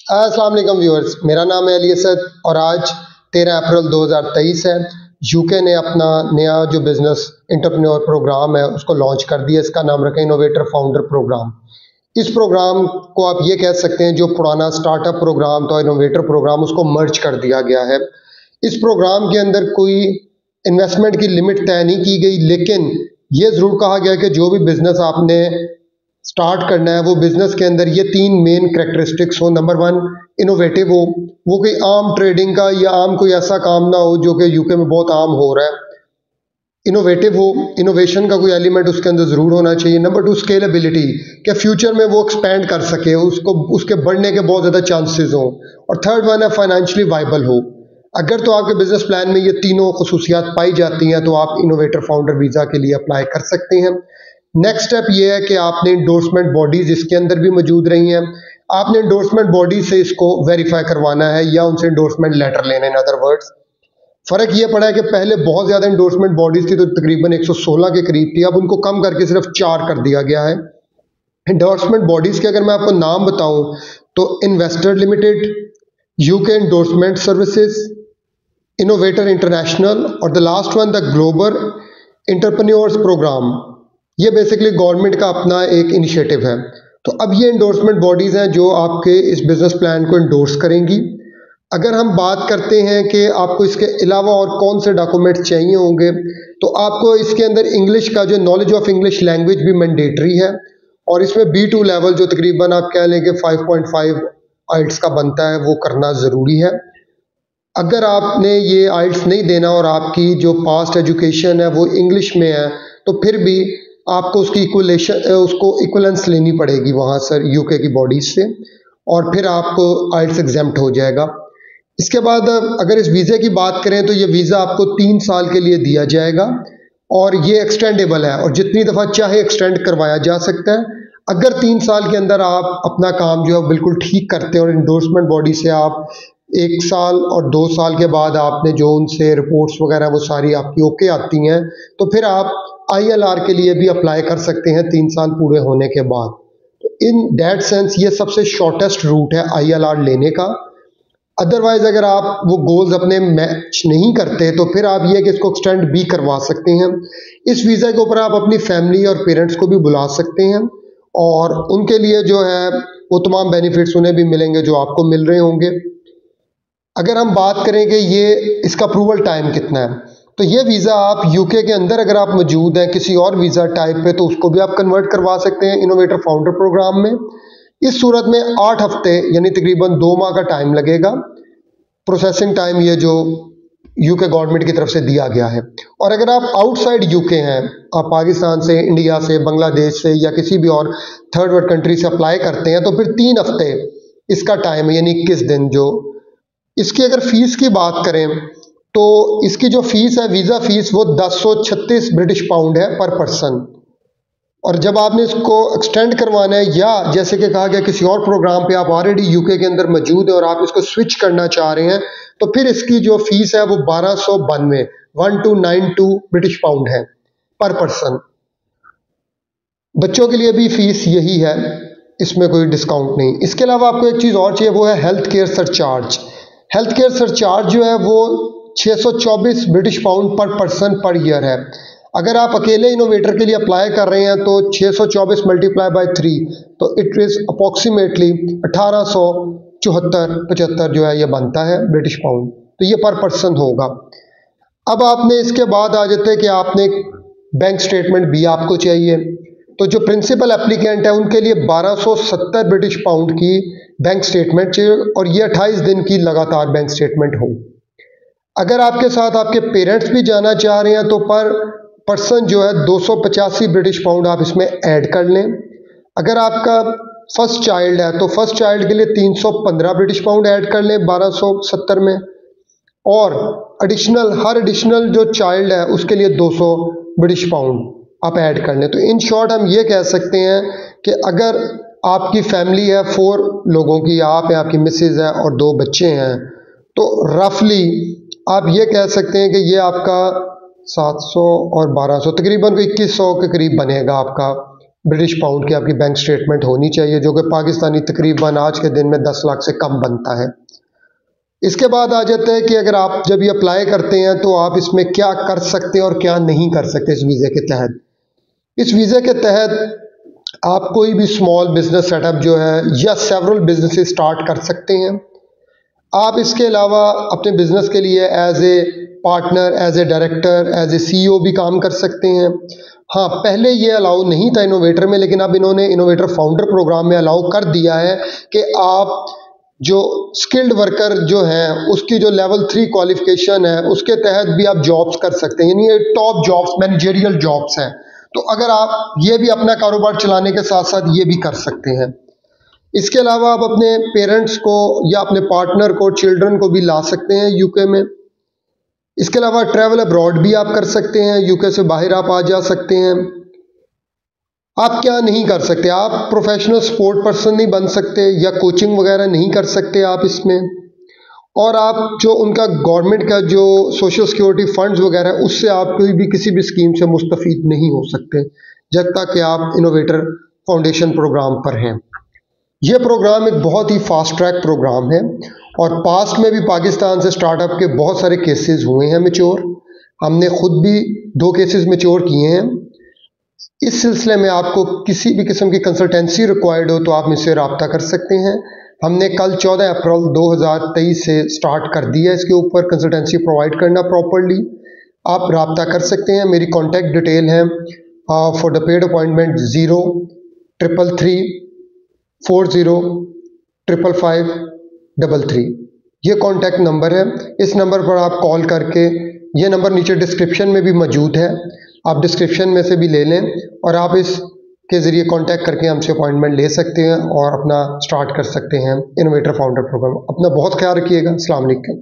अस्सलाम वालेकुम व्यूअर्स, मेरा नाम है अली असद और आज 13 अप्रैल 2023 है। यूके ने अपना नया जो बिज़नेस एंटरप्रेन्योर प्रोग्राम है उसको लॉन्च कर दिया। इसका नाम रखा इनोवेटर फाउंडर प्रोग्राम। इस प्रोग्राम को आप ये कह सकते हैं जो पुराना स्टार्टअप प्रोग्राम था इनोवेटर प्रोग्राम, उसको मर्ज कर दिया गया है। इस प्रोग्राम के अंदर कोई इन्वेस्टमेंट की लिमिट तय नहीं की गई, लेकिन ये ज़रूर कहा गया कि जो भी बिज़नेस आपने स्टार्ट करना है वो बिज़नेस के अंदर ये 3 मेन करैक्टरिस्टिक्स हो। नंबर 1, इनोवेटिव हो, वो कोई आम ट्रेडिंग का या आम कोई ऐसा काम ना हो जो कि यूके में बहुत आम हो रहा है। इनोवेटिव हो, इनोवेशन का कोई एलिमेंट उसके अंदर ज़रूर होना चाहिए। नंबर 2, स्केलेबिलिटी, कि फ्यूचर में वो एक्सपेंड कर सके, उसको उसके बढ़ने के बहुत ज़्यादा चांसेस हों। और थर्ड वन है फाइनेंशियली वाइबल हो। अगर तो आपके बिजनेस प्लान में ये तीनों खसूसियात पाई जाती हैं तो आप इनोवेटर फाउंडर वीज़ा के लिए अप्लाई कर सकते हैं। नेक्स्ट स्टेप ये है कि आपने इंडोर्समेंट बॉडीज़ इसके अंदर भी मौजूद रही हैं। आपने इंडोर्समेंट बॉडी से इसको वेरीफाई करवाना है या उनसे इंडोर्समेंट लेटर लेने। इन अदर वर्ड्स, फ़र्क ये पड़ा है कि पहले बहुत ज़्यादा इंडोर्समेंट बॉडीज़ थी, तो तकरीबन 116 के करीब थी। अब उनको कम करके सिर्फ 4 कर दिया गया है। इंडोर्समेंट बॉडीज़ के अगर मैं आपको नाम बताऊं तो investor limited, UK endorsement services, innovator international और the last one the global entrepreneurs programme. ये बेसिकली गवर्नमेंट का अपना एक इनिशिएटिव है। तो अब ये इंडोर्समेंट बॉडीज़ हैं जो आपके इस बिज़नेस प्लान को इंडोर्स करेंगी। अगर हम बात करते हैं कि आपको इसके अलावा और कौन से डॉक्यूमेंट्स चाहिए होंगे, तो आपको इसके अंदर इंग्लिश का जो नॉलेज ऑफ इंग्लिश लैंग्वेज भी मैंडेटरी है और इसमें B2 लेवल जो तकरीबन आप कह लें कि 5.5 आइल्ट्स का बनता है वो करना ज़रूरी है। अगर आपने ये आइल्ट्स नहीं देना और आपकी जो पास्ट एजुकेशन है वो इंग्लिश में है तो फिर भी आपको उसकी इक्वलेंस लेनी पड़ेगी वहाँ सर यूके की बॉडीज़ से, और फिर आपको आइल्ट्स एग्जेम्प्ट हो जाएगा। इसके बाद अगर इस वीज़े की बात करें तो ये वीज़ा आपको 3 साल के लिए दिया जाएगा और ये एक्सटेंडेबल है और जितनी दफ़ा चाहे एक्सटेंड करवाया जा सकता है। अगर 3 साल के अंदर आप अपना काम जो है बिल्कुल ठीक करते हैं और इंडोर्समेंट बॉडी से आप 1 साल और 2 साल के बाद आपने जो उनसे रिपोर्ट्स वगैरह वो सारी आपकी ओके आती हैं, तो फिर आप ILR के लिए भी अप्लाई कर सकते हैं 3 साल पूरे होने के बाद। तो इन दैट सेंस ये सबसे शॉर्टेस्ट रूट है ILR लेने का। अदरवाइज अगर आप वो गोल्स अपने मैच नहीं करते तो फिर आप ये कि इसको एक्सटेंड भी करवा सकते हैं। इस वीज़ा के ऊपर आप अपनी फैमिली और पेरेंट्स को भी बुला सकते हैं और उनके लिए जो है वो तमाम बेनिफिट्स उन्हें भी मिलेंगे जो आपको मिल रहे होंगे। अगर हम बात करें कि ये इसका अप्रूवल टाइम कितना है, तो ये वीज़ा आप यूके के अंदर अगर आप मौजूद हैं किसी और वीज़ा टाइप पे तो उसको भी आप कन्वर्ट करवा सकते हैं इनोवेटर फाउंडर प्रोग्राम में। इस सूरत में 8 हफ्ते यानी तकरीबन 2 माह का टाइम लगेगा, प्रोसेसिंग टाइम ये जो यूके गवर्नमेंट की तरफ से दिया गया है। और अगर आप आउटसाइड यूके हैं, आप पाकिस्तान से, इंडिया से, बांग्लादेश से या किसी भी और थर्ड वर्ल्ड कंट्री से अप्लाई करते हैं तो फिर 3 हफ्ते इसका टाइम है यानी 21 दिन। जो इसकी अगर फ़ीस की बात करें तो इसकी जो फ़ीस है वीज़ा फ़ीस वो 1036 ब्रिटिश पाउंड है पर पर्सन। और जब आपने इसको एक्सटेंड करवाना है या जैसे कि कहा गया किसी और प्रोग्राम पे आप ऑलरेडी यूके के अंदर मौजूद है और आप इसको स्विच करना चाह रहे हैं तो फिर इसकी जो फ़ीस है वो 1292 ब्रिटिश पाउंड है पर पर्सन। बच्चों के लिए भी फ़ीस यही है, इसमें कोई डिस्काउंट नहीं। इसके अलावा आपको एक चीज़ और चाहिए, वो है health care surcharge. Health care surcharge जो है वो 624 ब्रिटिश पाउंड पर पर्सन पर ईयर है। अगर आप अकेले इनोवेटर के लिए अप्लाई कर रहे हैं तो 624 मल्टीप्लाई बाय 3 तो इट इज़ अप्रॉक्सीमेटली 1874-75 जो है ये बनता है ब्रिटिश पाउंड, तो ये पर पर्सन होगा। अब आपने इसके बाद आ जाते हैं कि आपने बैंक स्टेटमेंट भी आपको चाहिए। तो जो प्रिंसिपल एप्लीकेंट है उनके लिए 1270 ब्रिटिश पाउंड की बैंक स्टेटमेंट चाहिए और ये 28 दिन की लगातार बैंक स्टेटमेंट हो। अगर आपके साथ आपके पेरेंट्स भी जाना चाह रहे हैं तो पर पर्सन जो है 285 ब्रिटिश पाउंड आप इसमें ऐड कर लें। अगर आपका फर्स्ट चाइल्ड है तो फर्स्ट चाइल्ड के लिए 315 ब्रिटिश पाउंड ऐड कर लें 1270 में, और हर एडिशनल जो चाइल्ड है उसके लिए 200 ब्रिटिश पाउंड आप ऐड कर लें। तो इन शॉर्ट हम ये कह सकते हैं कि अगर आपकी फैमिली है 4 लोगों की, आप हैं, आपकी मिसेज है और 2 बच्चे हैं, तो रफली आप ये कह सकते हैं कि ये आपका 700 और 1200 तकरीबन को 2100 के करीब बनेगा आपका ब्रिटिश पाउंड की आपकी बैंक स्टेटमेंट होनी चाहिए, जो कि पाकिस्तानी तकरीबन आज के दिन में 10 लाख से कम बनता है। इसके बाद आ जाता है कि अगर आप जब ये अप्लाई करते हैं तो आप इसमें क्या कर सकते हैं और क्या नहीं कर सकते इस वीज़े के तहत। इस वीज़े के तहत आप कोई भी स्मॉल बिजनेस सेटअप जो है या सेवरल बिजनेसेस स्टार्ट कर सकते हैं। आप इसके अलावा अपने बिजनेस के लिए as a partner, as a director, as a CEO भी काम कर सकते हैं। हाँ, पहले ये अलाउ नहीं था इनोवेटर में, लेकिन अब इन्होंने इनोवेटर फाउंडर प्रोग्राम में अलाउ कर दिया है कि आप जो स्किल्ड वर्कर जो हैं उसकी जो लेवल 3 क्वालिफिकेशन है उसके तहत भी आप जॉब्स कर सकते हैं, यानी ये टॉप जॉब्स, मैनेजरियल जॉब्स हैं। तो अगर आप ये भी अपना कारोबार चलाने के साथ साथ ये भी कर सकते हैं। इसके अलावा आप अपने पेरेंट्स को या अपने पार्टनर को, चिल्ड्रन को भी ला सकते हैं यूके में। इसके अलावा ट्रैवल अब्रॉड भी आप कर सकते हैं, यूके से बाहर आप आ जा सकते हैं। आप क्या नहीं कर सकते, आप प्रोफेशनल स्पोर्ट पर्सन नहीं बन सकते या कोचिंग वगैरह नहीं कर सकते आप इसमें। और आप जो उनका गवर्नमेंट का जो सोशल सिक्योरिटी फंड्स वगैरह है उससे आप कोई भी किसी भी स्कीम से मुस्तफ़ीद नहीं हो सकते जब तक कि आप इनोवेटर फाउंडेशन प्रोग्राम पर हैं। यह प्रोग्राम एक बहुत ही फास्ट ट्रैक प्रोग्राम है और पास्ट में भी पाकिस्तान से स्टार्टअप के बहुत सारे केसेस हुए हैं मैच्योर। हमने खुद भी 2 केसेस मैच्योर किए हैं। इस सिलसिले में आपको किसी भी किस्म की कंसल्टेंसी रिक्वायर्ड हो तो आप मुझसे रब्ता कर सकते हैं। हमने कल 14 अप्रैल 2023 से स्टार्ट कर दिया इसके ऊपर कंसल्टेंसी प्रोवाइड करना प्रॉपर्ली। आप रब्ता कर सकते हैं। मेरी कॉन्टैक्ट डिटेल है फॉर द पेड अपॉइंटमेंट 0333 40 555 33। ये कॉन्टैक्ट नंबर है। इस नंबर पर आप कॉल करके, ये नंबर नीचे डिस्क्रिप्शन में भी मौजूद है, आप डिस्क्रिप्शन में से भी ले लें और आप इस के ज़रिए कांटेक्ट करके हमसे अपॉइंटमेंट ले सकते हैं और अपना स्टार्ट कर सकते हैं इनोवेटर फाउंडर प्रोग्राम। अपना बहुत ख्याल रखिएगा। अस्सलाम वालेकुम।